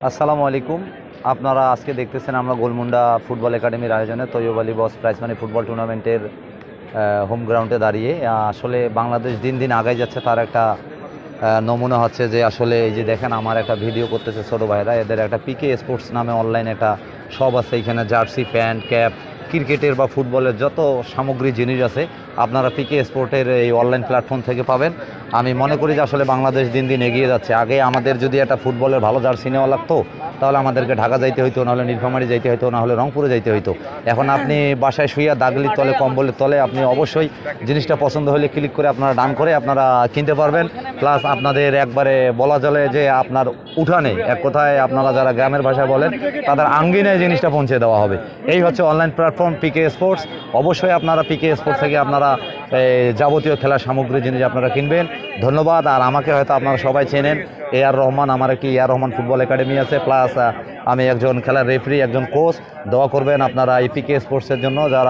আসসালামু আলাইকুম। আপনারা আজকে দেখতেছেন আমরা গোলমুন্ডা ফুটবল একাডেমির আয়োজনে তৈয়ব আলী বস প্রাইজ মানি ফুটবল টুর্নামেন্টের হোম গ্রাউন্ডে দাঁড়িয়ে আসলে বাংলাদেশ দিন দিন আগায় যাচ্ছে, তার একটা নমুনা হচ্ছে যে আসলে এই যে দেখেন আমার একটা ভিডিও করতেছে ছোটো ভাইরা, এদের একটা পিকে স্পোর্টস নামে অনলাইন একটা সব আছে, এখানে জার্সি, প্যান্ট, ক্যাপ, ক্রিকেটের বা ফুটবলের যত সামগ্রী জিনিস আছে আপনারা পিকে স্পোর্টের এই অনলাইন প্ল্যাটফর্ম থেকে পাবেন। আমি মনে করি যে আসলে বাংলাদেশ দিন দিন এগিয়ে যাচ্ছে। আগে আমাদের যদি একটা ফুটবলের ভালো জার্সি নেওয়া লাগতো তাহলে আমাদেরকে ঢাকা যাইতে হইতো, নাহলে নীলফামারী যাইতে হইতো, নাহলে রংপুরে যাইতে হইতো। এখন আপনি বাসায় শুইয়া দাগলির তলে, কম্বলের তলে আপনি অবশ্যই জিনিসটা পছন্দ হলে ক্লিক করে আপনারা ডান করে আপনারা কিনতে পারবেন। প্লাস আপনাদের একবারে বলা চলে যে আপনার উঠানে, এক কথায় আপনারা যারা গ্রামের ভাষায় বলেন তাদের আঙ্গিনায় জিনিসটা পৌঁছে দেওয়া হবে। এই হচ্ছে অনলাইন প্ল্যাটফর্ম পিকে স্পোর্টস। অবশ্যই আপনারা পিকে স্পোর্টস থেকে আপনারা যাবতীয় খেলার সামগ্রী জিনিস আপনারা কিনবেন। ধন্যবাদ। আর আমাকে হয়তো আপনারা সবাই চেনেন, আর রহমান, আমার একটি রহমান ফুটবল একাডেমি আছে, প্লাস আমি একজন খেলার রেফারি, একজন কোচ। দোয়া করবেন আপনারা এই পিকে স্পোর্টসের জন্য, যারা